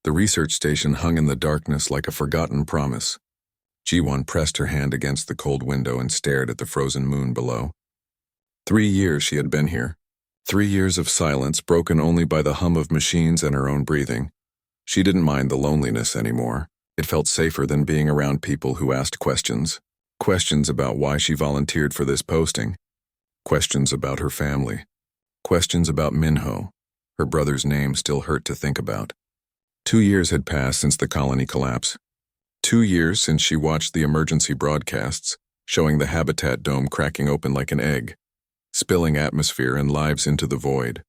The research station hung in the darkness like a forgotten promise. Ji-won pressed her hand against the cold window and stared at the frozen moon below. 3 years she had been here. 3 years of silence broken only by the hum of machines and her own breathing. She didn't mind the loneliness anymore. It felt safer than being around people who asked questions. Questions about why she volunteered for this posting. Questions about her family. Questions about Minho. Her brother's name still hurt to think about. 2 years had passed since the colony collapse. 2 years since she watched the emergency broadcasts, showing the habitat dome cracking open like an egg, spilling atmosphere and lives into the void.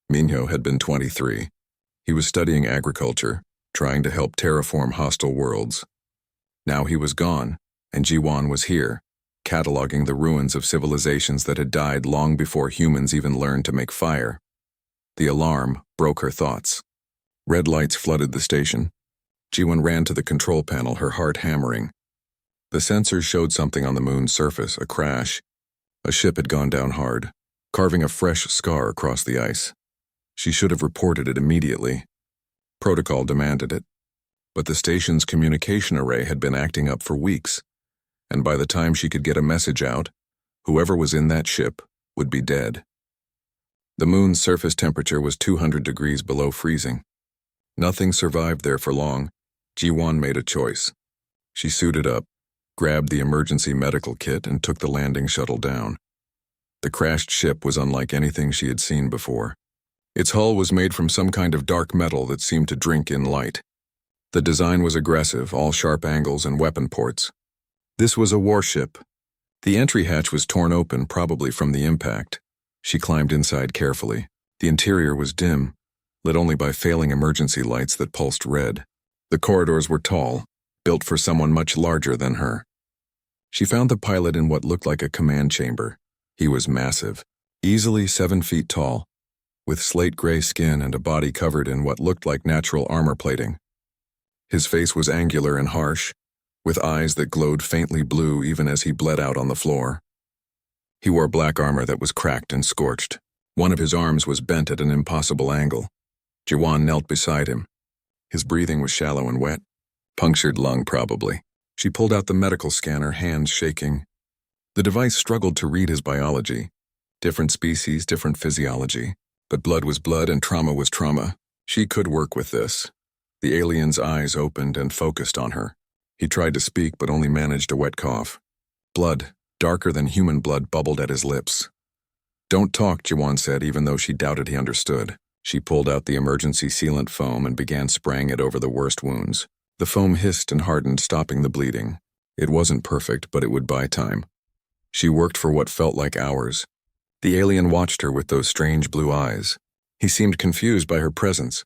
Minho had been 23. He was studying agriculture, trying to help terraform hostile worlds. Now he was gone, and Ji-won was here, cataloging the ruins of civilizations that had died long before humans even learned to make fire. The alarm broke her thoughts. Red lights flooded the station. Ji-won ran to the control panel, her heart hammering. The sensors showed something on the moon's surface, a crash. A ship had gone down hard, carving a fresh scar across the ice. She should have reported it immediately. Protocol demanded it. But the station's communication array had been acting up for weeks, and by the time she could get a message out, whoever was in that ship would be dead. The moon's surface temperature was 200 degrees below freezing. Nothing survived there for long. Ji-won made a choice. She suited up, grabbed the emergency medical kit, and took the landing shuttle down. The crashed ship was unlike anything she had seen before. Its hull was made from some kind of dark metal that seemed to drink in light. The design was aggressive, all sharp angles and weapon ports. This was a warship. The entry hatch was torn open, probably from the impact. She climbed inside carefully. The interior was dim, lit only by failing emergency lights that pulsed red. The corridors were tall, built for someone much larger than her. She found the pilot in what looked like a command chamber. He was massive, easily 7 feet tall, with slate-gray skin and a body covered in what looked like natural armor plating. His face was angular and harsh, with eyes that glowed faintly blue even as he bled out on the floor. He wore black armor that was cracked and scorched. One of his arms was bent at an impossible angle. Ji-won knelt beside him. His breathing was shallow and wet. Punctured lung, probably. She pulled out the medical scanner, hands shaking. The device struggled to read his biology. Different species, different physiology. But blood was blood and trauma was trauma. She could work with this. The alien's eyes opened and focused on her. He tried to speak but only managed a wet cough. Blood, darker than human blood, bubbled at his lips. "Don't talk," Ji-won said, even though she doubted he understood. She pulled out the emergency sealant foam and began spraying it over the worst wounds. The foam hissed and hardened, stopping the bleeding. It wasn't perfect, but it would buy time. She worked for what felt like hours. The alien watched her with those strange blue eyes. He seemed confused by her presence,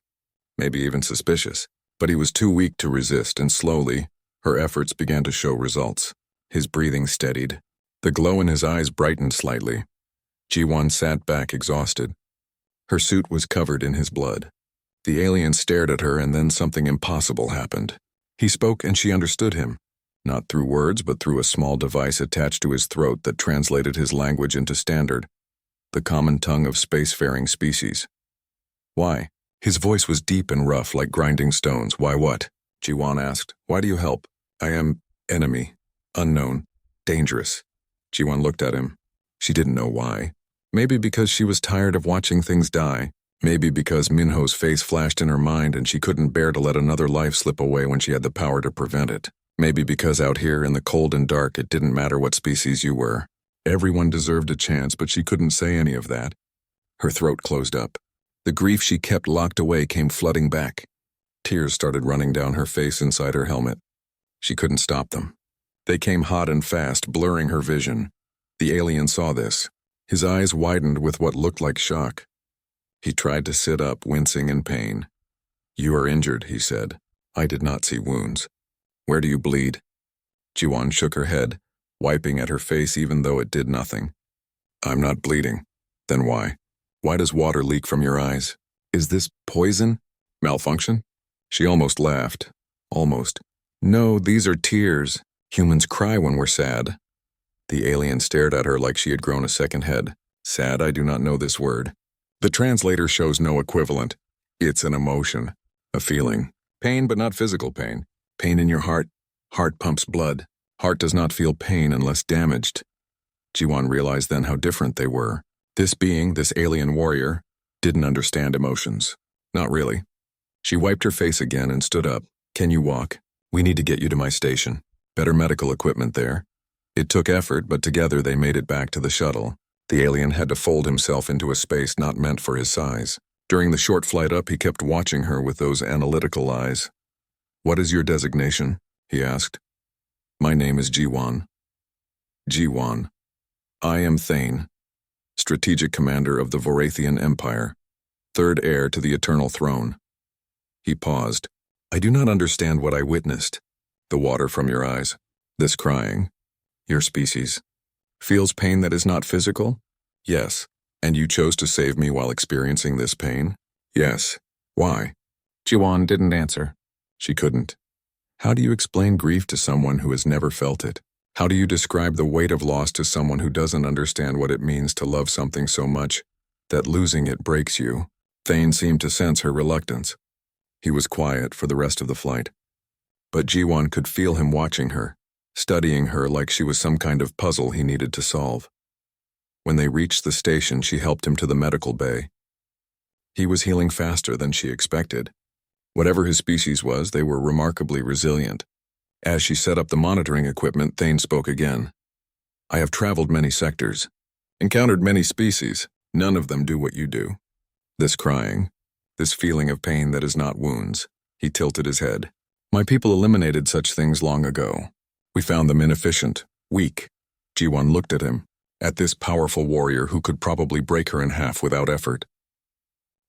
maybe even suspicious, but he was too weak to resist, and slowly, her efforts began to show results. His breathing steadied. The glow in his eyes brightened slightly. Ji-won sat back exhausted. Her suit was covered in his blood. The alien stared at her, and then something impossible happened. He spoke and she understood him, not through words but through a small device attached to his throat that translated his language into standard, the common tongue of spacefaring species. "Why?" His voice was deep and rough like grinding stones. "Why what?" Ji-won asked. "Why do you help?" "I am enemy, unknown, dangerous." Ji-won looked at him. She didn't know why. Maybe because she was tired of watching things die. Maybe because Minho's face flashed in her mind and she couldn't bear to let another life slip away when she had the power to prevent it. Maybe because out here in the cold and dark it didn't matter what species you were. Everyone deserved a chance, but she couldn't say any of that. Her throat closed up. The grief she kept locked away came flooding back. Tears started running down her face inside her helmet. She couldn't stop them. They came hot and fast, blurring her vision. The alien saw this. His eyes widened with what looked like shock. He tried to sit up, wincing in pain. "You are injured," he said. "I did not see wounds. Where do you bleed?" Ji-won shook her head, wiping at her face even though it did nothing. "I'm not bleeding." "Then why? Why does water leak from your eyes? Is this poison? Malfunction?" She almost laughed. Almost. "No, these are tears. Humans cry when we're sad." The alien stared at her like she had grown a second head. "Sad, I do not know this word." The translator shows no equivalent. It's an emotion. A feeling. Pain, but not physical pain. Pain in your heart. Heart pumps blood. Heart does not feel pain unless damaged. Jiwon realized then how different they were. This being, this alien warrior, didn't understand emotions. Not really. She wiped her face again and stood up. Can you walk? We need to get you to my station. Better medical equipment there. It took effort, but together they made it back to the shuttle. The alien had to fold himself into a space not meant for his size. During the short flight up, he kept watching her with those analytical eyes. What is your designation? He asked. My name is Jiwon. Jiwon. I am Thane, strategic commander of the Vorathian Empire, third heir to the eternal throne. He paused. I do not understand what I witnessed. The water from your eyes. This crying. Your species. Feels pain that is not physical? Yes. And you chose to save me while experiencing this pain? Yes. Why? Jiwon didn't answer. She couldn't. How do you explain grief to someone who has never felt it? How do you describe the weight of loss to someone who doesn't understand what it means to love something so much that losing it breaks you? Thane seemed to sense her reluctance. He was quiet for the rest of the flight. But Jiwon could feel him watching her, studying her like she was some kind of puzzle he needed to solve. When they reached the station, she helped him to the medical bay. He was healing faster than she expected. Whatever his species was, they were remarkably resilient. As she set up the monitoring equipment, Thane spoke again. I have traveled many sectors, encountered many species. None of them do what you do. This crying, this feeling of pain that is not wounds. He tilted his head. My people eliminated such things long ago. We found them inefficient, weak. Jiwon looked at him, at this powerful warrior who could probably break her in half without effort.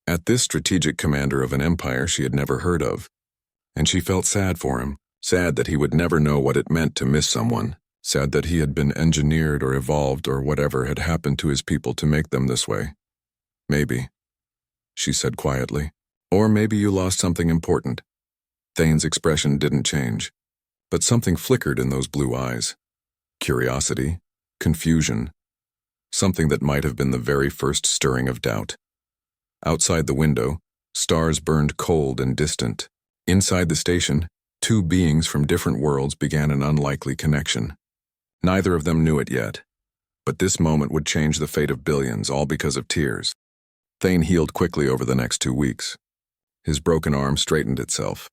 At this strategic commander of an empire she had never heard of. And she felt sad for him. Sad that he would never know what it meant to miss someone. Sad that he had been engineered or evolved or whatever had happened to his people to make them this way. Maybe, she said quietly. Or maybe you lost something important. Thane's expression didn't change, but something flickered in those blue eyes. Curiosity, confusion, something that might have been the very first stirring of doubt. Outside the window, stars burned cold and distant. Inside the station, two beings from different worlds began an unlikely connection. Neither of them knew it yet, but this moment would change the fate of billions, all because of tears. Thane healed quickly over the next 2 weeks. His broken arm straightened itself.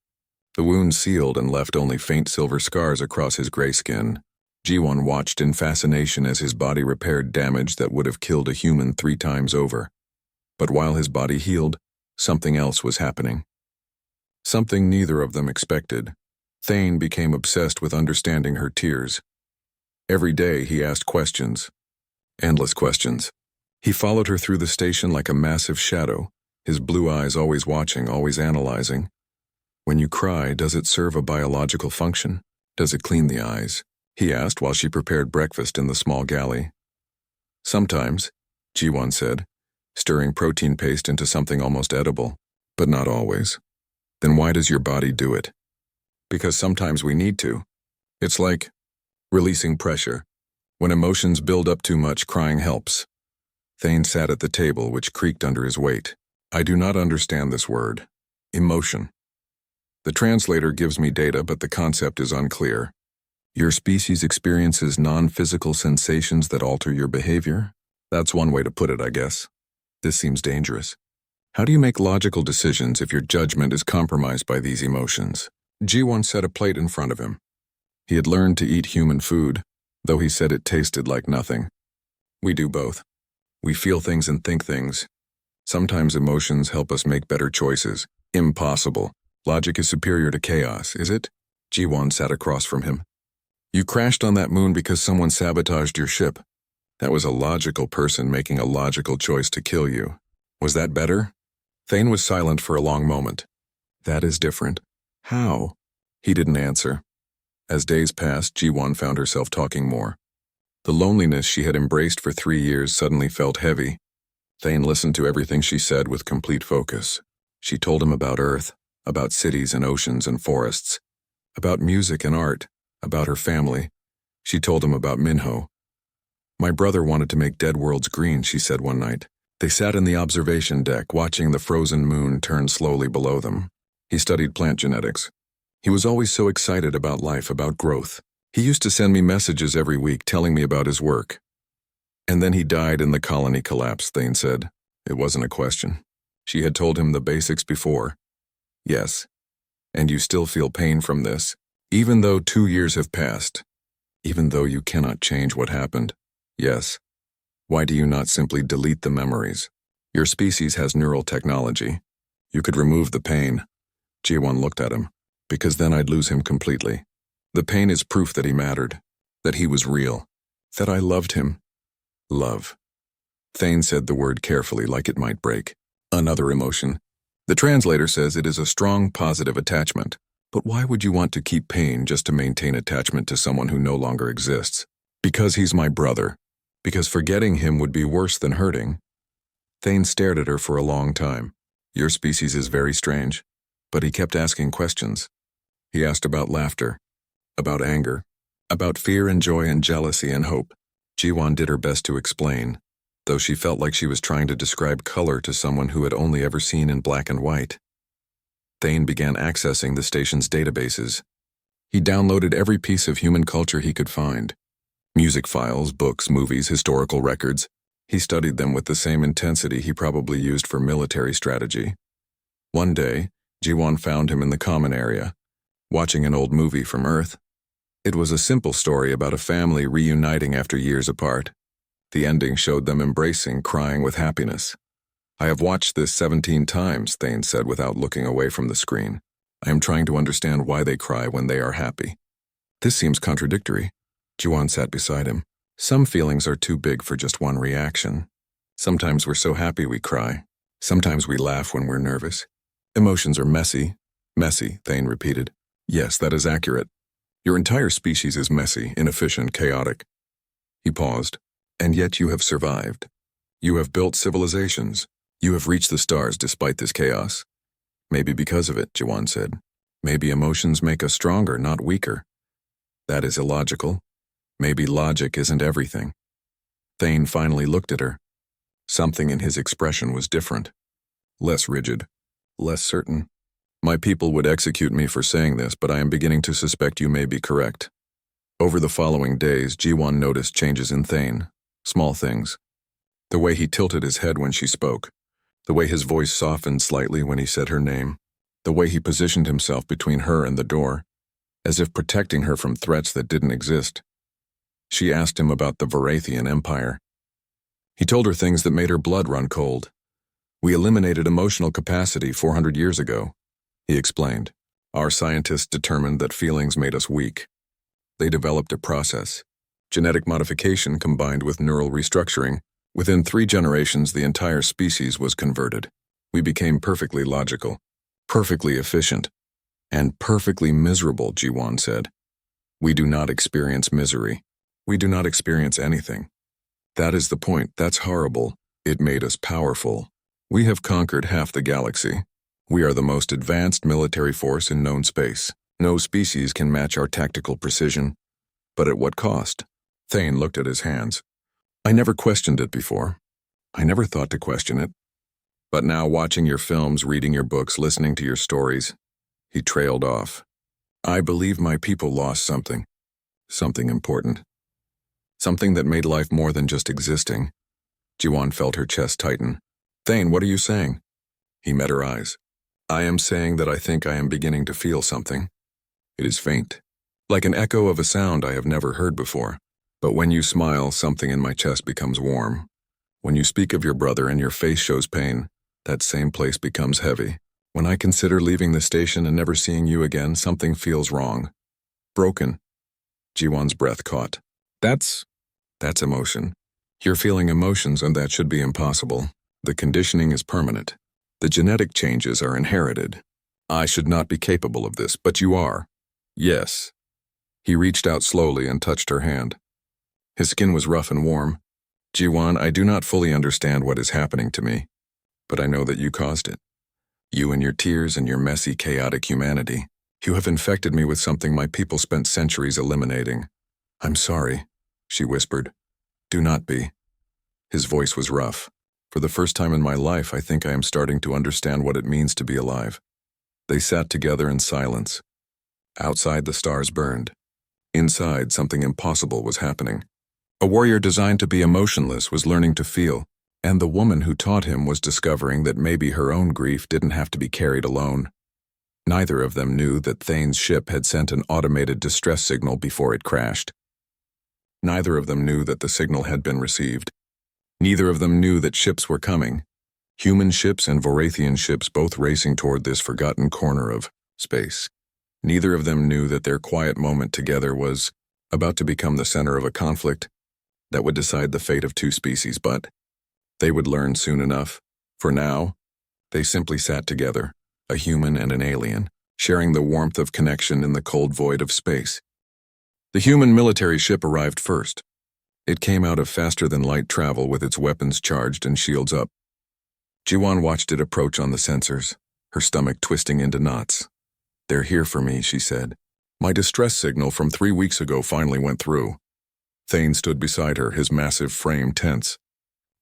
The wound sealed and left only faint silver scars across his gray skin. Jiwon watched in fascination as his body repaired damage that would have killed a human 3 times over. But while his body healed, something else was happening. Something neither of them expected. Thane became obsessed with understanding her tears. Every day he asked questions. Endless questions. He followed her through the station like a massive shadow, his blue eyes always watching, always analyzing. When you cry, does it serve a biological function? Does it clean the eyes? He asked while she prepared breakfast in the small galley. Sometimes, Jiwon said, stirring protein paste into something almost edible, but not always. Then why does your body do it? Because sometimes we need to. It's like releasing pressure. When emotions build up too much, crying helps. Thane sat at the table, which creaked under his weight. I do not understand this word. Emotion. The translator gives me data, but the concept is unclear. Your species experiences non-physical sensations that alter your behavior? That's one way to put it, I guess. This seems dangerous. How do you make logical decisions if your judgment is compromised by these emotions? Jiwon set a plate in front of him. He had learned to eat human food, though he said it tasted like nothing. We do both. We feel things and think things. Sometimes emotions help us make better choices. Impossible. Logic is superior to chaos, is it? Jiwon sat across from him. You crashed on that moon because someone sabotaged your ship. That was a logical person making a logical choice to kill you. Was that better? Thane was silent for a long moment. That is different. How? He didn't answer. As days passed, Jiwon found herself talking more. The loneliness she had embraced for 3 years suddenly felt heavy. Thane listened to everything she said with complete focus. She told him about Earth, about cities and oceans and forests, about music and art, about her family. She told him about Minho. My brother wanted to make dead worlds green, she said one night. They sat in the observation deck, watching the frozen moon turn slowly below them. He studied plant genetics. He was always so excited about life, about growth. He used to send me messages every week telling me about his work. And then he died in the colony collapse, Thane said. It wasn't a question. She had told him the basics before. Yes. And you still feel pain from this, even though 2 years have passed. Even though you cannot change what happened. Yes. Why do you not simply delete the memories? Your species has neural technology. You could remove the pain. Ji-won looked at him. Because then I'd lose him completely. The pain is proof that he mattered. That he was real. That I loved him. Love. Thane said the word carefully, like it might break. Another emotion. The translator says it is a strong, positive attachment. But why would you want to keep pain just to maintain attachment to someone who no longer exists? Because he's my brother. Because forgetting him would be worse than hurting. Thane stared at her for a long time. Your species is very strange. But he kept asking questions. He asked about laughter, about anger, about fear and joy and jealousy and hope. Ji-won did her best to explain, though she felt like she was trying to describe color to someone who had only ever seen in black and white. Thane began accessing the station's databases. He downloaded every piece of human culture he could find. Music files, books, movies, historical records. He studied them with the same intensity he probably used for military strategy. One day, Ji-won found him in the common area, watching an old movie from Earth. It was a simple story about a family reuniting after years apart. The ending showed them embracing, crying with happiness. I have watched this 17 times, Thane said without looking away from the screen. I am trying to understand why they cry when they are happy. This seems contradictory. Ji-won sat beside him. Some feelings are too big for just one reaction. Sometimes we're so happy we cry. Sometimes we laugh when we're nervous. Emotions are messy. Messy, Thane repeated. Yes, that is accurate. Your entire species is messy, inefficient, chaotic. He paused. And yet you have survived. You have built civilizations. You have reached the stars despite this chaos. Maybe because of it, Ji-won said. Maybe emotions make us stronger, not weaker. That is illogical. Maybe logic isn't everything. Thane finally looked at her. Something in his expression was different. Less rigid. Less certain. My people would execute me for saying this, but I am beginning to suspect you may be correct. Over the following days, Ji-won noticed changes in Thane. Small things. The way he tilted his head when she spoke. The way his voice softened slightly when he said her name. The way he positioned himself between her and the door, as if protecting her from threats that didn't exist. She asked him about the Varathian Empire. He told her things that made her blood run cold. We eliminated emotional capacity 400 years ago, he explained. Our scientists determined that feelings made us weak. They developed a process, genetic modification combined with neural restructuring. Within 3 generations, the entire species was converted. We became perfectly logical, perfectly efficient, and perfectly miserable, Ji-won said. We do not experience misery. We do not experience anything. That is the point. That's horrible. It made us powerful. We have conquered half the galaxy. We are the most advanced military force in known space. No species can match our tactical precision. But at what cost? Thane looked at his hands. I never questioned it before. I never thought to question it. But now, watching your films, reading your books, listening to your stories, he trailed off. I believe my people lost something. Something important. Something that made life more than just existing. Ji-won felt her chest tighten. Thane, what are you saying? He met her eyes. I am saying that I think I am beginning to feel something. It is faint, like an echo of a sound I have never heard before. But when you smile, something in my chest becomes warm. When you speak of your brother and your face shows pain, that same place becomes heavy. When I consider leaving the station and never seeing you again, something feels wrong. Broken. Ji-won's breath caught. That's emotion. You're feeling emotions, and that should be impossible. The conditioning is permanent. The genetic changes are inherited. I should not be capable of this, but you are. Yes. He reached out slowly and touched her hand. His skin was rough and warm. Ji-won, I do not fully understand what is happening to me, but I know that you caused it. You and your tears and your messy, chaotic humanity. You have infected me with something my people spent centuries eliminating. I'm sorry, she whispered. Do not be. His voice was rough. For the first time in my life, I think I am starting to understand what it means to be alive. They sat together in silence. Outside, the stars burned. Inside, something impossible was happening. A warrior designed to be emotionless was learning to feel, and the woman who taught him was discovering that maybe her own grief didn't have to be carried alone. Neither of them knew that Thane's ship had sent an automated distress signal before it crashed. Neither of them knew that the signal had been received. Neither of them knew that ships were coming. Human ships and Vorathian ships both racing toward this forgotten corner of space. Neither of them knew that their quiet moment together was about to become the center of a conflict that would decide the fate of two species, but they would learn soon enough. For now, they simply sat together, a human and an alien, sharing the warmth of connection in the cold void of space. The human military ship arrived first. It came out of faster-than-light travel with its weapons charged and shields up. Jiwan watched it approach on the sensors, her stomach twisting into knots. "They're here for me," she said. "My distress signal from 3 weeks ago finally went through." Thane stood beside her, his massive frame tense.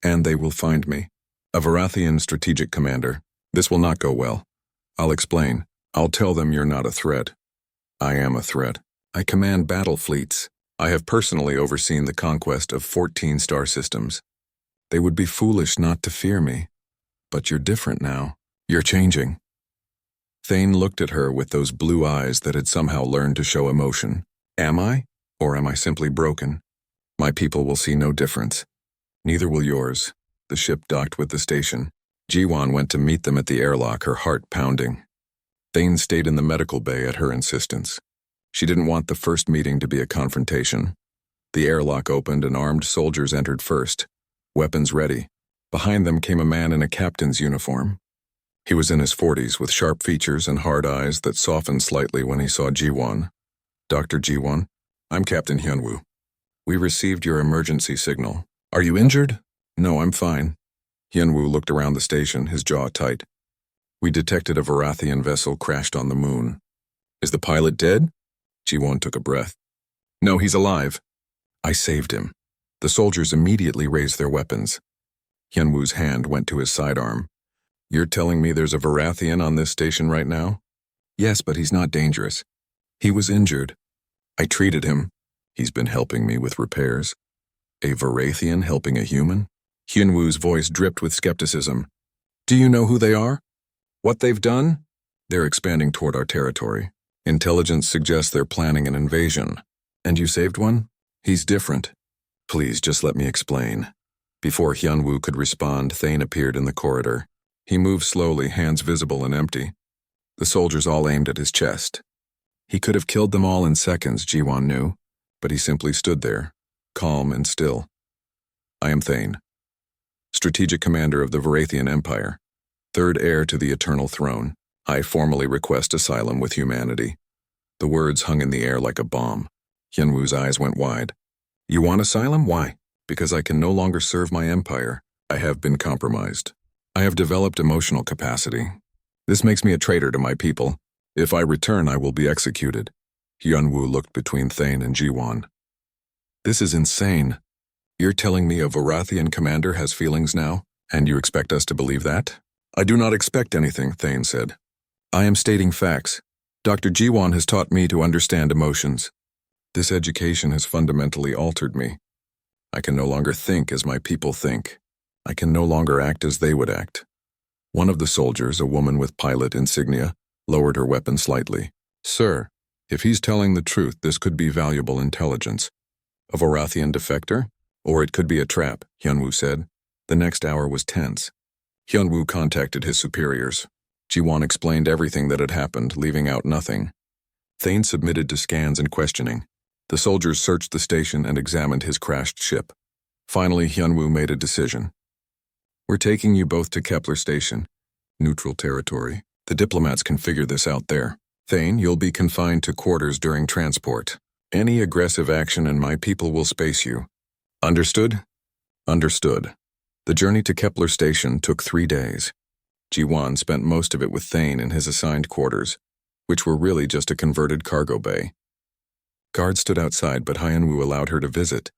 "And they will find me. A Vorathian strategic commander. This will not go well. I'll explain. I'll tell them you're not a threat." "I am a threat. I command battle fleets. I have personally overseen the conquest of 14 star systems. They would be foolish not to fear me. But you're different now. You're changing." Thane looked at her with those blue eyes that had somehow learned to show emotion. "Am I? Or am I simply broken? My people will see no difference. Neither will yours." The ship docked with the station. Jiwan went to meet them at the airlock, her heart pounding. Thane stayed in the medical bay at her insistence. She didn't want the first meeting to be a confrontation. The airlock opened and armed soldiers entered first, weapons ready. Behind them came a man in a captain's uniform. He was in his 40s with sharp features and hard eyes that softened slightly when he saw Jiwan. "Dr. Jiwan, I'm Captain Hyunwoo. We received your emergency signal. Are you injured?" "No, I'm fine." Hyunwoo looked around the station, his jaw tight. "We detected a Vorathian vessel crashed on the moon." "Is the pilot dead?" Jiwan took a breath. "No, he's alive. I saved him." The soldiers immediately raised their weapons. Hyunwoo's hand went to his sidearm. "You're telling me there's a Vorathian on this station right now?" "Yes, but he's not dangerous. He was injured. I treated him. He's been helping me with repairs." "A Vorathian helping a human?" Hyunwoo's voice dripped with skepticism. "Do you know who they are? What they've done?" "They're expanding toward our territory. Intelligence suggests they're planning an invasion." "And you saved one?" "He's different." "Please, just let me explain." Before Hyunwoo could respond, Thane appeared in the corridor. He moved slowly, hands visible and empty. The soldiers all aimed at his chest. He could have killed them all in seconds, Jiwan knew, but he simply stood there, calm and still. "I am Thane, strategic commander of the Vorathian Empire, third heir to the eternal throne. I formally request asylum with humanity." The words hung in the air like a bomb. Hyunwoo's eyes went wide. "You want asylum? Why?" "Because I can no longer serve my empire. I have been compromised. I have developed emotional capacity. This makes me a traitor to my people. If I return, I will be executed." Hyunwoo looked between Thane and Jiwan. "This is insane. You're telling me a Vorathian commander has feelings now, and you expect us to believe that?" "I do not expect anything," Thane said. "I am stating facts. Dr. Jiwan has taught me to understand emotions. This education has fundamentally altered me. I can no longer think as my people think. I can no longer act as they would act." One of the soldiers, a woman with pilot insignia, lowered her weapon slightly. "Sir, if he's telling the truth, this could be valuable intelligence." "A Vorathian defector? Or it could be a trap," Hyunwoo said. The next hour was tense. Hyunwoo contacted his superiors. Jiwan explained everything that had happened, leaving out nothing. Thane submitted to scans and questioning. The soldiers searched the station and examined his crashed ship. Finally, Hyunwoo made a decision. "We're taking you both to Kepler Station, neutral territory. The diplomats can figure this out there. Thane, you'll be confined to quarters during transport. Any aggressive action and my people will space you. Understood?" "Understood." The journey to Kepler Station took 3 days. Jiwan spent most of it with Thane in his assigned quarters, which were really just a converted cargo bay. Guards stood outside, but Hyunwoo allowed her to visit.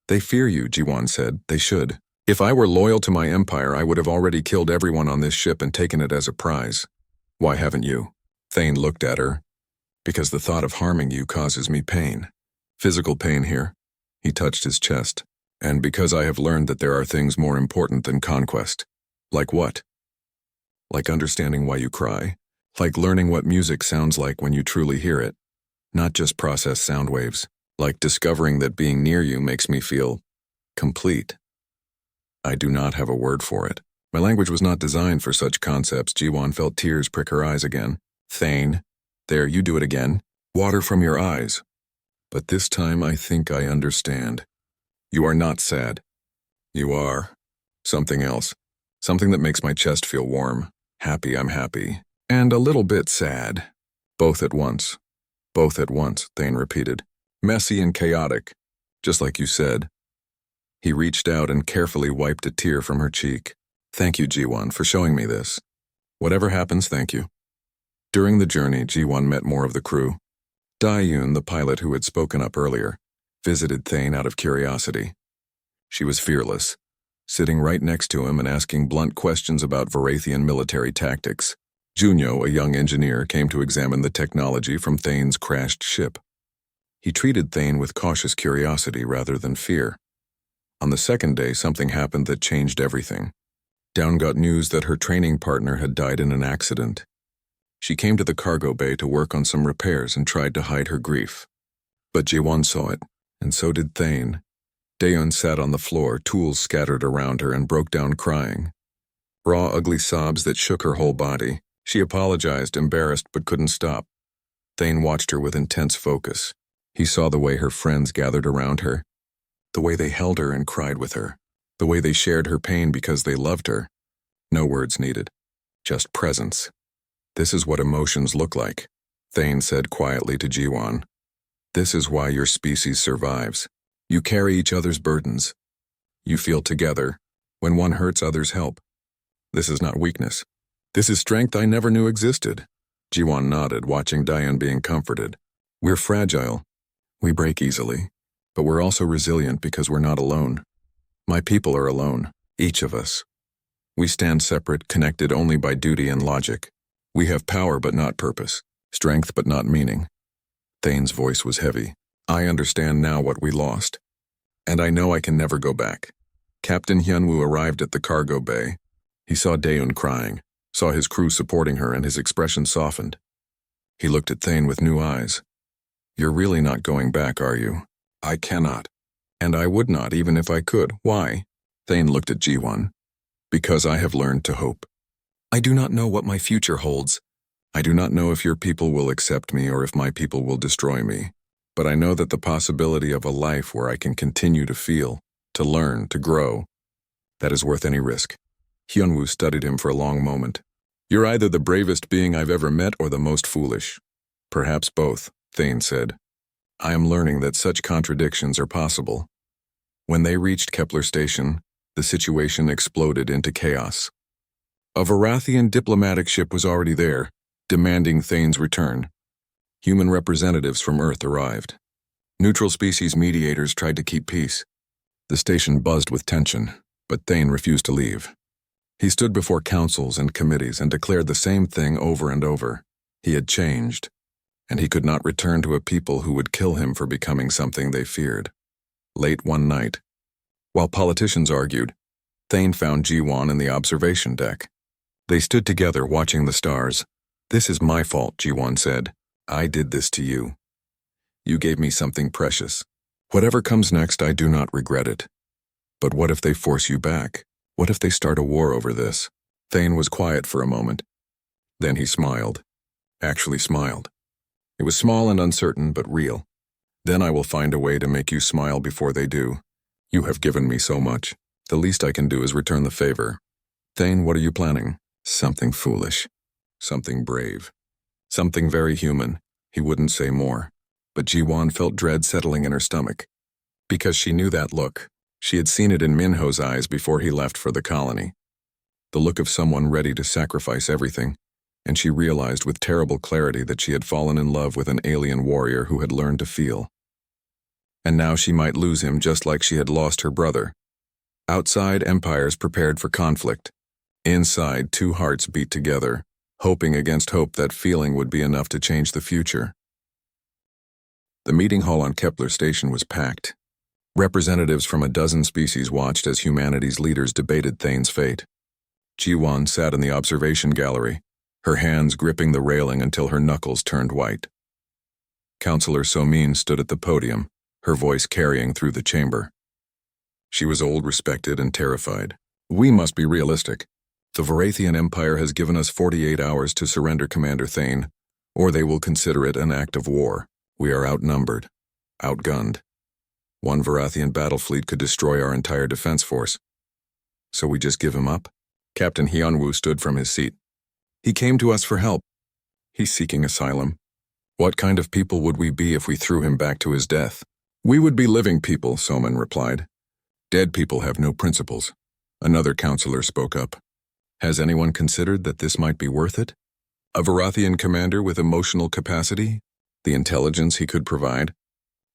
"They fear you," Jiwan said. "They should. If I were loyal to my empire, I would have already killed everyone on this ship and taken it as a prize. Why haven't you?" Thane looked at her. Because the thought of harming you causes me pain. Physical pain here. He touched his chest. And because I have learned that there are things more important than conquest. Like what? Like understanding why you cry. Like learning what music sounds like when you truly hear it. Not just process sound waves. Like discovering that being near you makes me feel complete. I do not have a word for it. My language was not designed for such concepts. Jiwon felt tears prick her eyes again. Thane. There, you do it again. Water from your eyes. But this time I think I understand. You are not sad. You are something else. Something that makes my chest feel warm. Happy, I'm happy. And a little bit sad. Both at once. Both at once, Thane repeated. Messy and chaotic. Just like you said. He reached out and carefully wiped a tear from her cheek. Thank you, Jiwon, for showing me this. Whatever happens, thank you. During the journey, Jiwon met more of the crew. Dae-yoon, the pilot who had spoken up earlier, visited Thane out of curiosity. She was fearless, sitting right next to him and asking blunt questions about Varathian military tactics. Junyo, a young engineer, came to examine the technology from Thane's crashed ship. He treated Thane with cautious curiosity rather than fear. On the second day, something happened that changed everything. Down got news that her training partner had died in an accident. She came to the cargo bay to work on some repairs and tried to hide her grief. But Jiwon saw it, and so did Thane. Daeun sat on the floor, tools scattered around her, and broke down crying. Raw, ugly sobs that shook her whole body. She apologized, embarrassed, but couldn't stop. Thane watched her with intense focus. He saw the way her friends gathered around her, the way they held her and cried with her, the way they shared her pain because they loved her. No words needed, just presence. This is what emotions look like, Thane said quietly to Jiwon. This is why your species survives. You carry each other's burdens. You feel together. When one hurts, others help. This is not weakness. This is strength I never knew existed. Jiwon nodded, watching Daeun being comforted. We're fragile. We break easily. But we're also resilient because we're not alone. My people are alone, each of us. We stand separate, connected only by duty and logic. We have power but not purpose, strength but not meaning. Thane's voice was heavy. I understand now what we lost. And I know I can never go back. Captain Hyunwoo arrived at the cargo bay. He saw Daeun crying, saw his crew supporting her, and his expression softened. He looked at Thane with new eyes. You're really not going back, are you? I cannot. And I would not, even if I could. Why? Thane looked at Jiwon. Because I have learned to hope. I do not know what my future holds. I do not know if your people will accept me or if my people will destroy me. But I know that the possibility of a life where I can continue to feel, to learn, to grow, that is worth any risk. Hyunwoo studied him for a long moment. You're either the bravest being I've ever met or the most foolish. Perhaps both, Thane said. I am learning that such contradictions are possible. When they reached Kepler Station, the situation exploded into chaos. A Varathian diplomatic ship was already there, demanding Thane's return. Human representatives from Earth arrived. Neutral species mediators tried to keep peace. The station buzzed with tension, but Thane refused to leave. He stood before councils and committees and declared the same thing over and over. He had changed, and he could not return to a people who would kill him for becoming something they feared. Late one night, while politicians argued, Thane found Jiwon in the observation deck. They stood together watching the stars. This is my fault, Jiwon said. I did this to you. You gave me something precious. Whatever comes next, I do not regret it. But what if they force you back? What if they start a war over this? Thane was quiet for a moment. Then he smiled. Actually smiled. It was small and uncertain, but real. Then I will find a way to make you smile before they do. You have given me so much. The least I can do is return the favor. Thane, what are you planning? Something foolish. Something brave. Something very human. He wouldn't say more. But Jiwon felt dread settling in her stomach. Because she knew that look. She had seen it in Minho's eyes before he left for the colony. The look of someone ready to sacrifice everything. And she realized with terrible clarity that she had fallen in love with an alien warrior who had learned to feel. And now she might lose him just like she had lost her brother. Outside, empires prepared for conflict. Inside, two hearts beat together, hoping against hope that feeling would be enough to change the future. The meeting hall on Kepler Station was packed. Representatives from a dozen species watched as humanity's leaders debated Thane's fate. Ji-won sat in the observation gallery, her hands gripping the railing until her knuckles turned white. Counselor So-min stood at the podium, her voice carrying through the chamber. She was old, respected, and terrified. We must be realistic. The Varathian Empire has given us 48 hours to surrender Commander Thane, or they will consider it an act of war. We are outnumbered, outgunned. One Varathian battle fleet could destroy our entire defense force. So we just give him up? Captain Hyunwoo stood from his seat. He came to us for help. He's seeking asylum. What kind of people would we be if we threw him back to his death? We would be living people, So-min replied. Dead people have no principles. Another counselor spoke up. Has anyone considered that this might be worth it? A Varathian commander with emotional capacity? The intelligence he could provide?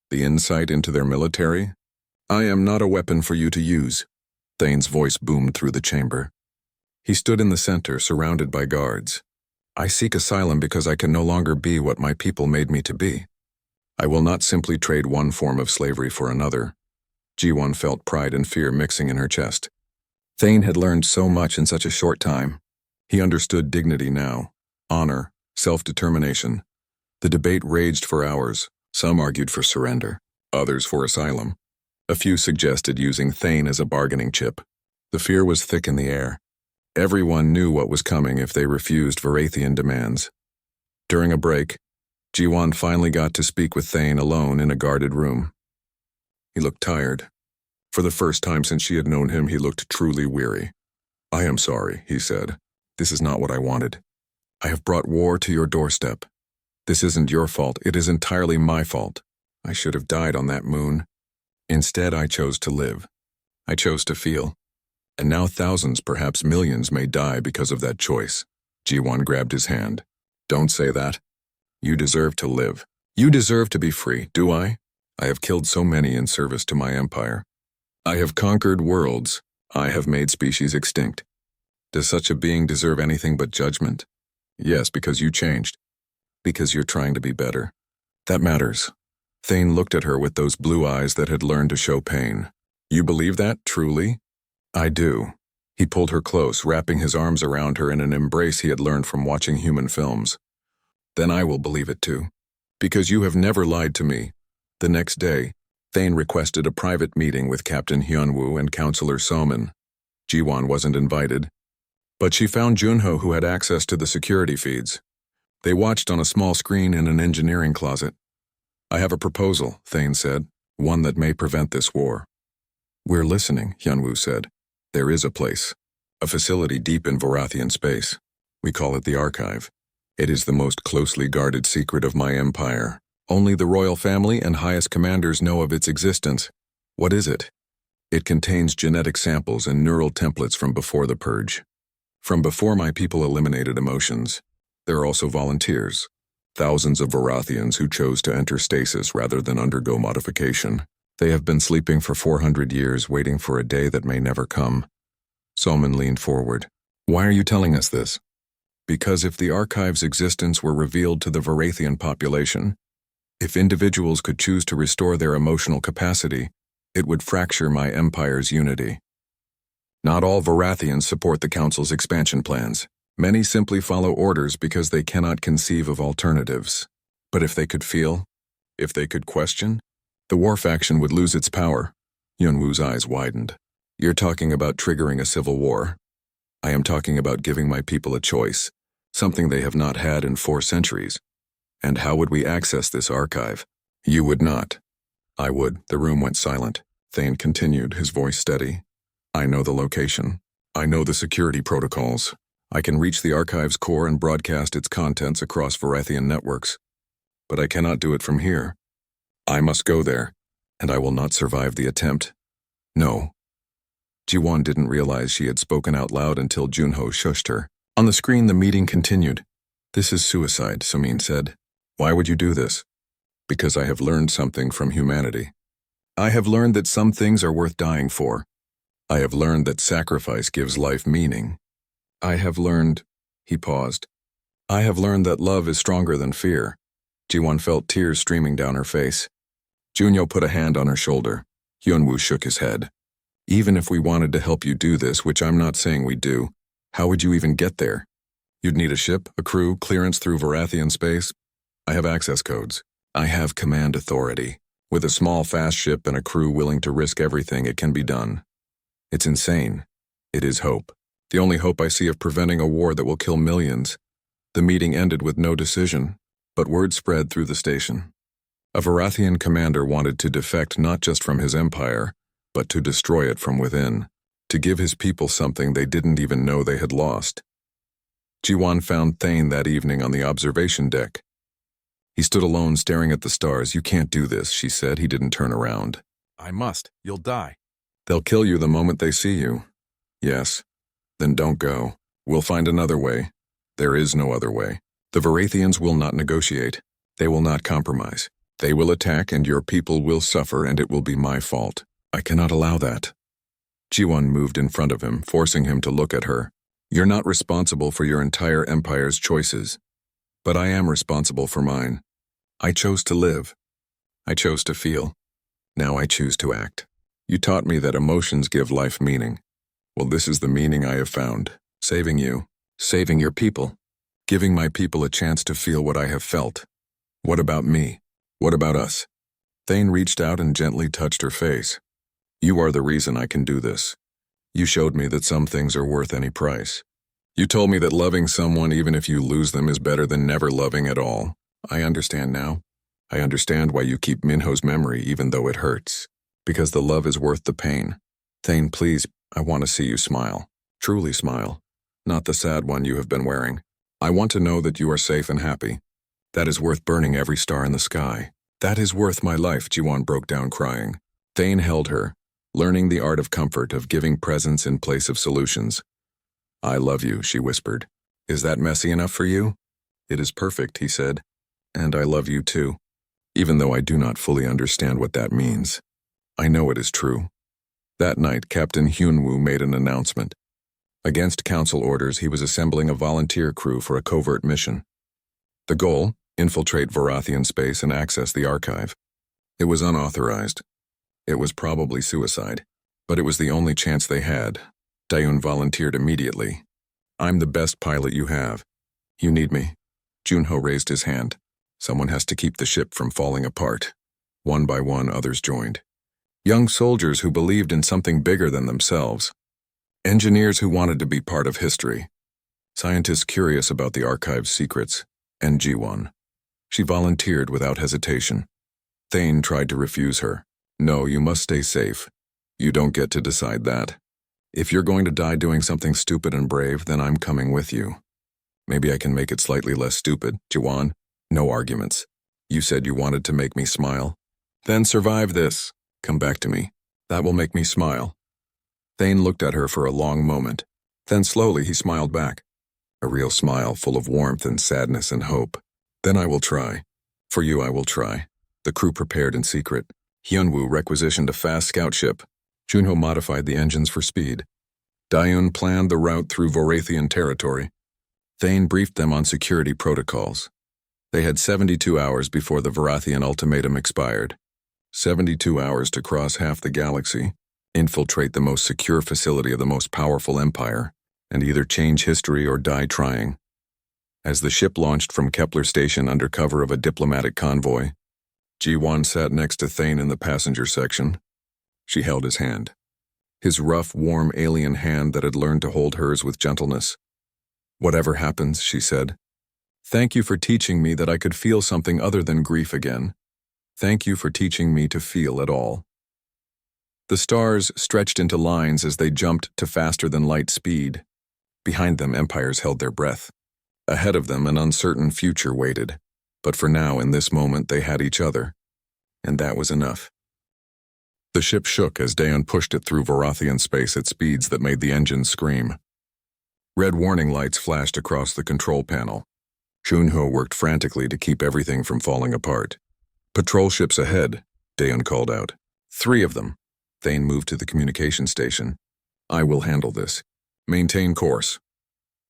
The insight into their military? I am not a weapon for you to use. Thane's voice boomed through the chamber. He stood in the center, surrounded by guards. I seek asylum because I can no longer be what my people made me to be. I will not simply trade one form of slavery for another. Ji-won felt pride and fear mixing in her chest. Thane had learned so much in such a short time. He understood dignity now, honor, self-determination. The debate raged for hours. Some argued for surrender, others for asylum. A few suggested using Thane as a bargaining chip. The fear was thick in the air. Everyone knew what was coming if they refused Varathian demands. During a break, Ji-won finally got to speak with Thane alone in a guarded room. He looked tired. For the first time since she had known him, he looked truly weary. I am sorry, he said. This is not what I wanted. I have brought war to your doorstep. This isn't your fault, it is entirely my fault. I should have died on that moon. Instead, I chose to live. I chose to feel. And now thousands, perhaps millions, may die because of that choice. Ji-won grabbed his hand. Don't say that. You deserve to live. You deserve to be free, do I? I have killed so many in service to my empire. I have conquered worlds. I have made species extinct. Does such a being deserve anything but judgment? Yes, because you changed. Because you're trying to be better. That matters. Thane looked at her with those blue eyes that had learned to show pain. You believe that, truly? I do. He pulled her close, wrapping his arms around her in an embrace he had learned from watching human films. Then I will believe it too. Because you have never lied to me. The next day, Thane requested a private meeting with Captain Hyunwoo and Counselor So-min. Ji-won wasn't invited. But she found Junho, who had access to the security feeds. They watched on a small screen in an engineering closet. I have a proposal, Thane said, one that may prevent this war. We're listening, Hyunwoo said. There is a place, a facility deep in Varathian space. We call it the Archive. It is the most closely guarded secret of my empire. Only the royal family and highest commanders know of its existence. What is it? It contains genetic samples and neural templates from before the purge. From before my people eliminated emotions. There are also volunteers, thousands of Varathians who chose to enter stasis rather than undergo modification. They have been sleeping for 400 years, waiting for a day that may never come. So-min leaned forward. Why are you telling us this? Because if the Archive's existence were revealed to the Varathian population, if individuals could choose to restore their emotional capacity, it would fracture my empire's unity. Not all Varathians support the Council's expansion plans. Many simply follow orders because they cannot conceive of alternatives. But if they could feel, if they could question, the war faction would lose its power. Hyunwoo's eyes widened. You're talking about triggering a civil war. I am talking about giving my people a choice, something they have not had in 4 centuries. And how would we access this archive? You would not. I would. The room went silent. Thane continued, his voice steady. I know the location. I know the security protocols. I can reach the archive's core and broadcast its contents across Varathian networks. But I cannot do it from here. I must go there, and I will not survive the attempt. No. Ji-won didn't realize she had spoken out loud until Junho shushed her. On the screen, the meeting continued. This is suicide, So-min said. Why would you do this? Because I have learned something from humanity. I have learned that some things are worth dying for. I have learned that sacrifice gives life meaning. I have learned, he paused, I have learned that love is stronger than fear. Ji-won felt tears streaming down her face. Junyo put a hand on her shoulder. Hyunwoo shook his head. Even if we wanted to help you do this, which I'm not saying we do, how would you even get there? You'd need a ship, a crew, clearance through Varathian space. I have access codes. I have command authority. With a small, fast ship and a crew willing to risk everything, it can be done. It's insane. It is hope. The only hope I see of preventing a war that will kill millions. The meeting ended with no decision, but word spread through the station. A Varathian commander wanted to defect not just from his empire, but to destroy it from within, to give his people something they didn't even know they had lost. Ji-won found Thane that evening on the observation deck. He stood alone staring at the stars. You can't do this, she said. He didn't turn around. I must. You'll die. They'll kill you the moment they see you. Yes. Then don't go. We'll find another way. There is no other way. The Varathians will not negotiate. They will not compromise. They will attack and your people will suffer and it will be my fault. I cannot allow that. Ji-won moved in front of him, forcing him to look at her. You're not responsible for your entire empire's choices. But I am responsible for mine. I chose to live. I chose to feel. Now I choose to act. You taught me that emotions give life meaning. Well, this is the meaning I have found. Saving you. Saving your people. Giving my people a chance to feel what I have felt. What about me? What about us? Thane reached out and gently touched her face. You are the reason I can do this. You showed me that some things are worth any price. You told me that loving someone even if you lose them is better than never loving at all. I understand now. I understand why you keep Minho's memory even though it hurts. Because the love is worth the pain. Thane, please, I want to see you smile. Truly smile. Not the sad one you have been wearing. I want to know that you are safe and happy. That is worth burning every star in the sky. That is worth my life, Ji-won broke down crying. Thane held her, learning the art of comfort, of giving presents in place of solutions. I love you, she whispered. Is that messy enough for you? It is perfect, he said. And I love you too. Even though I do not fully understand what that means. I know it is true. That night, Captain Hyunwoo made an announcement. Against council orders, he was assembling a volunteer crew for a covert mission. The goal, infiltrate Varathian space and access the archive. It was unauthorized. It was probably suicide, but it was the only chance they had. Dayun volunteered immediately. I'm the best pilot you have. You need me. Junho raised his hand. Someone has to keep the ship from falling apart. One by one, others joined. Young soldiers who believed in something bigger than themselves. Engineers who wanted to be part of history. Scientists curious about the archive's secrets. And Ji-won. She volunteered without hesitation. Thane tried to refuse her. No, you must stay safe. You don't get to decide that. If you're going to die doing something stupid and brave, then I'm coming with you. Maybe I can make it slightly less stupid, Ji-won. No arguments. You said you wanted to make me smile. Then survive this. Come back to me. That will make me smile. Thane looked at her for a long moment. Then slowly he smiled back. A real smile full of warmth and sadness and hope. Then I will try. For you I will try. The crew prepared in secret. Hyunwoo requisitioned a fast scout ship. Junho modified the engines for speed. Dayun planned the route through Varathian territory. Thane briefed them on security protocols. They had 72 hours before the Varathian ultimatum expired. 72 hours to cross half the galaxy, infiltrate the most secure facility of the most powerful empire, and either change history or die trying. As the ship launched from Kepler Station under cover of a diplomatic convoy, Ji-won sat next to Thane in the passenger section. She held his hand. His rough, warm, alien hand that had learned to hold hers with gentleness. Whatever happens, she said. Thank you for teaching me that I could feel something other than grief again. Thank you for teaching me to feel at all. The stars stretched into lines as they jumped to faster-than-light speed. Behind them, empires held their breath. Ahead of them, an uncertain future waited. But for now, in this moment, they had each other. And that was enough. The ship shook as Dayun pushed it through Varathian space at speeds that made the engines scream. Red warning lights flashed across the control panel. Junho worked frantically to keep everything from falling apart. Patrol ships ahead, Dayun called out. 3 of them. Thane moved to the communication station. I will handle this. Maintain course.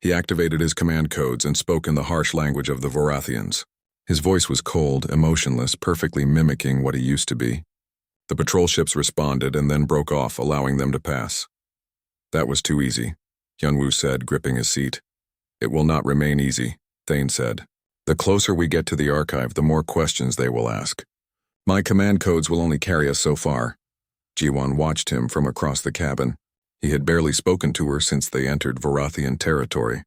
He activated his command codes and spoke in the harsh language of the Vorathians. His voice was cold, emotionless, perfectly mimicking what he used to be. The patrol ships responded and then broke off, allowing them to pass. That was too easy, Hyunwoo said, gripping his seat. It will not remain easy, Thane said. The closer we get to the archive, the more questions they will ask. My command codes will only carry us so far. Ji-won watched him from across the cabin. He had barely spoken to her since they entered Vorathian territory.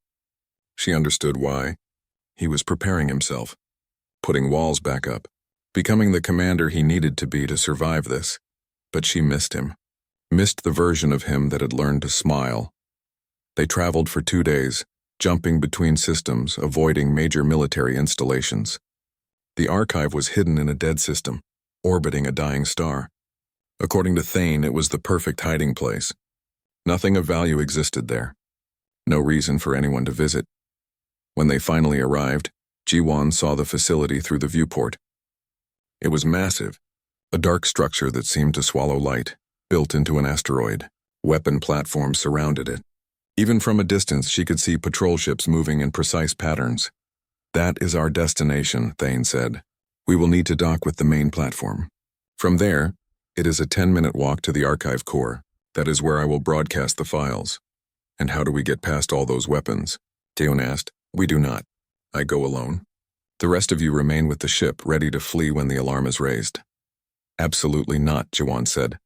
She understood why. He was preparing himself, putting walls back up, becoming the commander he needed to be to survive this. But she missed him, missed the version of him that had learned to smile. They traveled for 2 days, jumping between systems, avoiding major military installations. The archive was hidden in a dead system, orbiting a dying star. According to Thane, it was the perfect hiding place. Nothing of value existed there. No reason for anyone to visit. When they finally arrived, Ji-won saw the facility through the viewport. It was massive, a dark structure that seemed to swallow light, built into an asteroid. Weapon platforms surrounded it. Even from a distance, she could see patrol ships moving in precise patterns. That is our destination, Thane said. We will need to dock with the main platform. From there, it is a 10-minute walk to the archive core. That is where I will broadcast the files. And how do we get past all those weapons? Taeon asked. We do not. I go alone. The rest of you remain with the ship, ready to flee when the alarm is raised. Absolutely not, Ji-won said.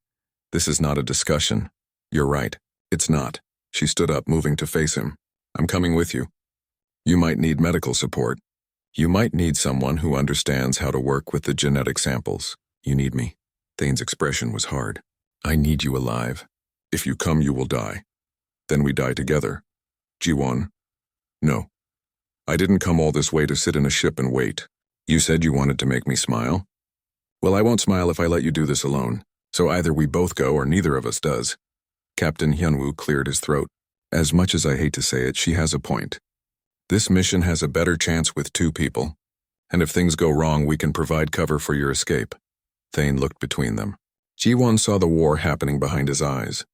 This is not a discussion. You're right. It's not. She stood up, moving to face him. I'm coming with you. You might need medical support. You might need someone who understands how to work with the genetic samples. You need me. Thane's expression was hard. I need you alive. If you come, you will die. Then we die together. Ji-won. No. I didn't come all this way to sit in a ship and wait. You said you wanted to make me smile? Well, I won't smile if I let you do this alone. So either we both go or neither of us does. Captain Hyunwoo cleared his throat. As much as I hate to say it, she has a point. This mission has a better chance with 2 people. And if things go wrong, we can provide cover for your escape. Thane looked between them. Ji-won saw the war happening behind his eyes.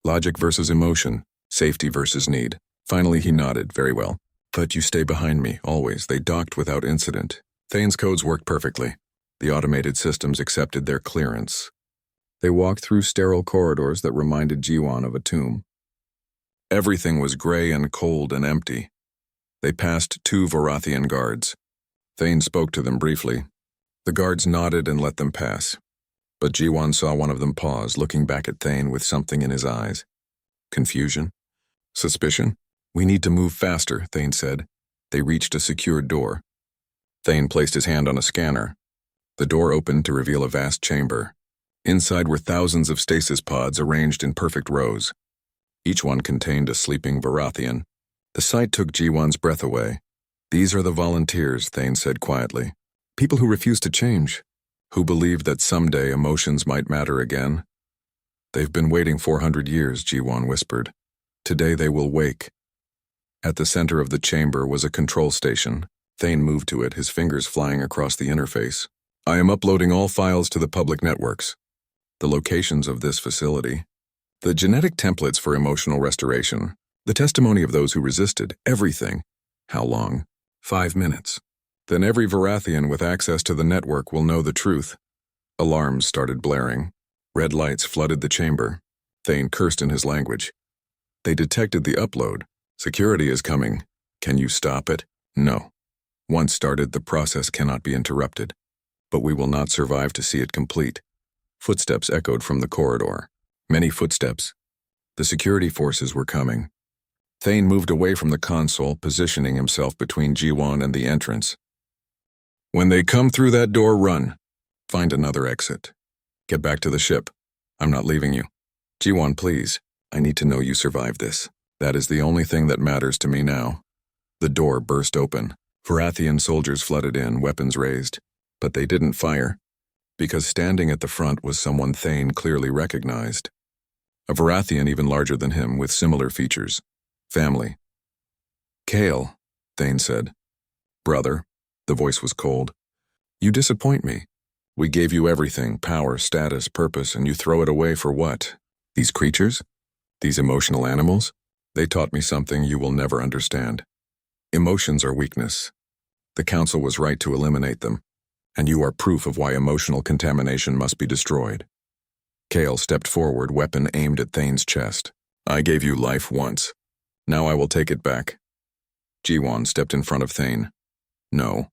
Logic versus emotion, safety versus need. Finally, he nodded. Very well. But you stay behind me, always. They docked without incident. Thane's codes worked perfectly. The automated systems accepted their clearance. They walked through sterile corridors that reminded Ji-won of a tomb. Everything was gray and cold and empty. They passed 2 Vorathian guards. Thane spoke to them briefly. The guards nodded and let them pass. But Ji-won saw one of them pause, looking back at Thane with something in his eyes. Confusion? Suspicion? We need to move faster, Thane said. They reached a secured door. Thane placed his hand on a scanner. The door opened to reveal a vast chamber. Inside were thousands of stasis pods arranged in perfect rows. Each one contained a sleeping Vorathian. The sight took Ji-won's breath away. These are the volunteers, Thane said quietly. People who refuse to change, who believe that someday emotions might matter again. They've been waiting 400 years, Ji-won whispered. Today they will wake. At the center of the chamber was a control station. Thane moved to it, his fingers flying across the interface. I am uploading all files to the public networks. The locations of this facility, the genetic templates for emotional restoration, the testimony of those who resisted, everything. How long? 5 minutes. Then every Vorathian with access to the network will know the truth. Alarms started blaring. Red lights flooded the chamber. Thane cursed in his language. They detected the upload. Security is coming. Can you stop it? No. Once started, the process cannot be interrupted. But we will not survive to see it complete. Footsteps echoed from the corridor. Many footsteps. The security forces were coming. Thane moved away from the console, positioning himself between Ji-won and the entrance. When they come through that door, run. Find another exit. Get back to the ship. I'm not leaving you. Ji-won, please. I need to know you survived this. That is the only thing that matters to me now. The door burst open. Vorathian soldiers flooded in, weapons raised. But they didn't fire, because standing at the front was someone Thane clearly recognized. A Vorathian even larger than him, with similar features. Family. Kale, Thane said. Brother, the voice was cold. You disappoint me. We gave you everything, power, status, purpose, and you throw it away for what? These creatures? These emotional animals? They taught me something you will never understand. Emotions are weakness. The Council was right to eliminate them, and you are proof of why emotional contamination must be destroyed. Kale stepped forward, weapon aimed at Thane's chest. I gave you life once. Now I will take it back. Jiwon stepped in front of Thane. No.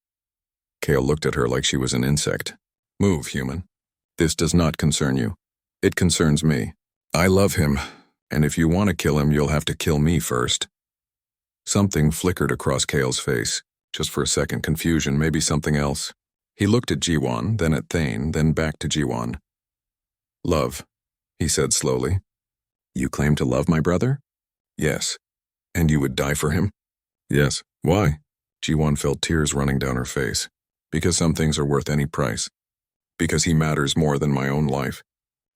Kale looked at her like she was an insect. Move, human. This does not concern you. It concerns me. I love him, and if you want to kill him, you'll have to kill me first. Something flickered across Kale's face. Just for a second, confusion, maybe something else. He looked at Jiwon, then at Thane, then back to Jiwon. Love, he said slowly. You claim to love my brother? Yes. And you would die for him? Yes. Why? Jiwon felt tears running down her face. Because some things are worth any price. Because he matters more than my own life.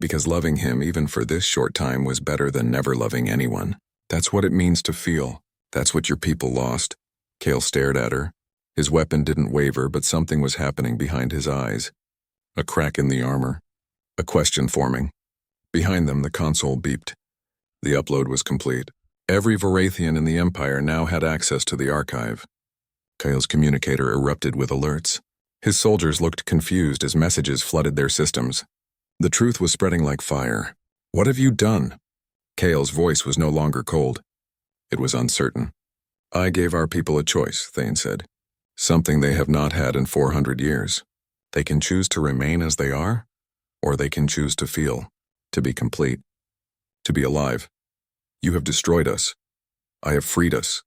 Because loving him, even for this short time, was better than never loving anyone. That's what it means to feel. That's what your people lost. Kale stared at her. His weapon didn't waver, but something was happening behind his eyes. A crack in the armor. A question forming. Behind them, the console beeped. The upload was complete. Every Varathian in the Empire now had access to the archive. Kale's communicator erupted with alerts. His soldiers looked confused as messages flooded their systems. The truth was spreading like fire. What have you done? Kale's voice was no longer cold. It was uncertain. I gave our people a choice, Thane said. Something they have not had in 400 years. They can choose to remain as they are, or they can choose to feel, to be complete, to be alive. You have destroyed us. I have freed us.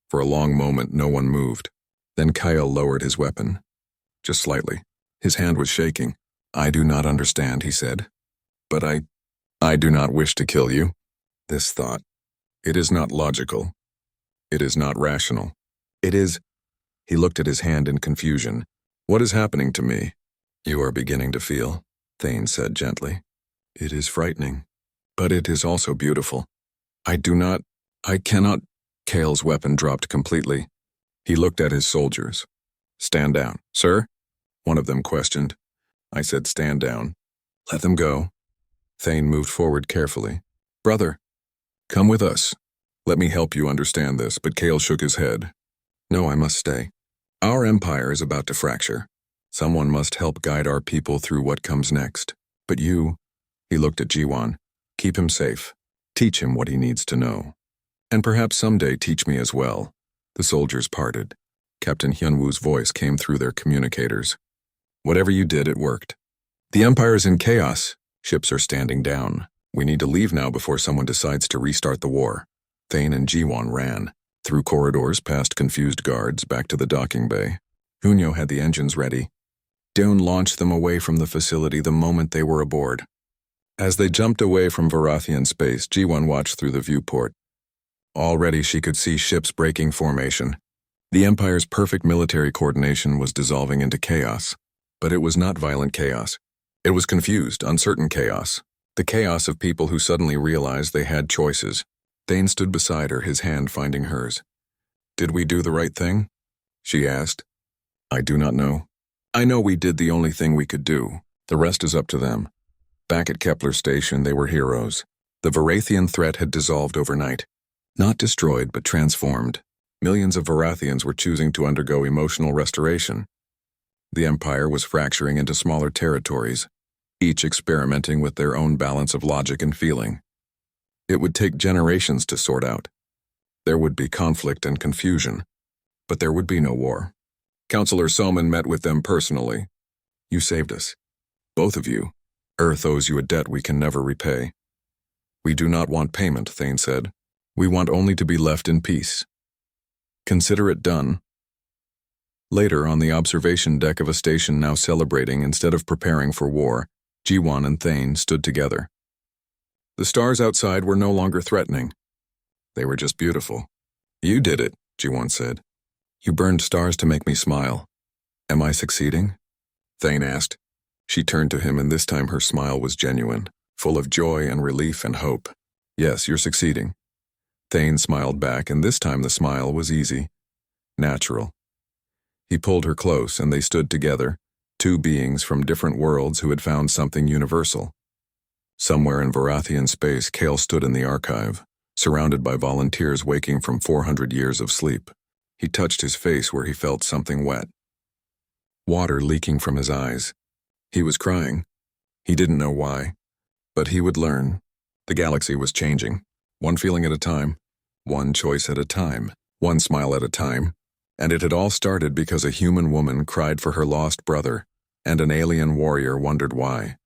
For a long moment, no one moved. Then Kyle lowered his weapon. Just slightly. His hand was shaking. I do not understand, he said. But I do not wish to kill you. This thought. It is not logical. It is not rational. It is... He looked at his hand in confusion. What is happening to me? You are beginning to feel, Thane said gently. It is frightening, but it is also beautiful. I cannot... Kale's weapon dropped completely. He looked at his soldiers. Stand down. Sir? One of them questioned. I said stand down. Let them go. Thane moved forward carefully. Brother, come with us. Let me help you understand this, but Kale shook his head. No, I must stay. Our empire is about to fracture. Someone must help guide our people through what comes next. But you, he looked at Jiwon, keep him safe. Teach him what he needs to know. And perhaps someday teach me as well. The soldiers parted. Captain Hyunwoo's voice came through their communicators. Whatever you did, it worked. The Empire is in chaos. Ships are standing down. We need to leave now before someone decides to restart the war. Thane and Jiwon ran. Through corridors, past confused guards, back to the docking bay. Hunyo had the engines ready. Dawn launched them away from the facility the moment they were aboard. As they jumped away from Varathian space, Jiwon watched through the viewport. Already she could see ships breaking formation. The Empire's perfect military coordination was dissolving into chaos. But it was not violent chaos. It was confused, uncertain chaos. The chaos of people who suddenly realized they had choices. Thane stood beside her, his hand finding hers. Did we do the right thing? She asked. I do not know. I know we did the only thing we could do. The rest is up to them. Back at Kepler Station, they were heroes. The Varathian threat had dissolved overnight. Not destroyed, but transformed. Millions of Varathians were choosing to undergo emotional restoration. The Empire was fracturing into smaller territories, each experimenting with their own balance of logic and feeling. It would take generations to sort out. There would be conflict and confusion, but there would be no war. Counselor Soman met with them personally. You saved us. Both of you. Earth owes you a debt we can never repay. We do not want payment, Thane said. We want only to be left in peace. Consider it done. Later, on the observation deck of a station now celebrating instead of preparing for war, Jiwon and Thane stood together. The stars outside were no longer threatening. They were just beautiful. You did it, Jiwon said. You burned stars to make me smile. Am I succeeding? Thane asked. She turned to him, and this time her smile was genuine, full of joy and relief and hope. Yes, you're succeeding. Thane smiled back, and this time the smile was easy, natural. He pulled her close, and they stood together, two beings from different worlds who had found something universal. Somewhere in Varathian space, Kale stood in the archive, surrounded by volunteers waking from 400 years of sleep. He touched his face where he felt something wet. Water leaking from his eyes. He was crying. He didn't know why, but he would learn. The galaxy was changing, one feeling at a time, one choice at a time, one smile at a time, and it had all started because a human woman cried for her lost brother, and an alien warrior wondered why.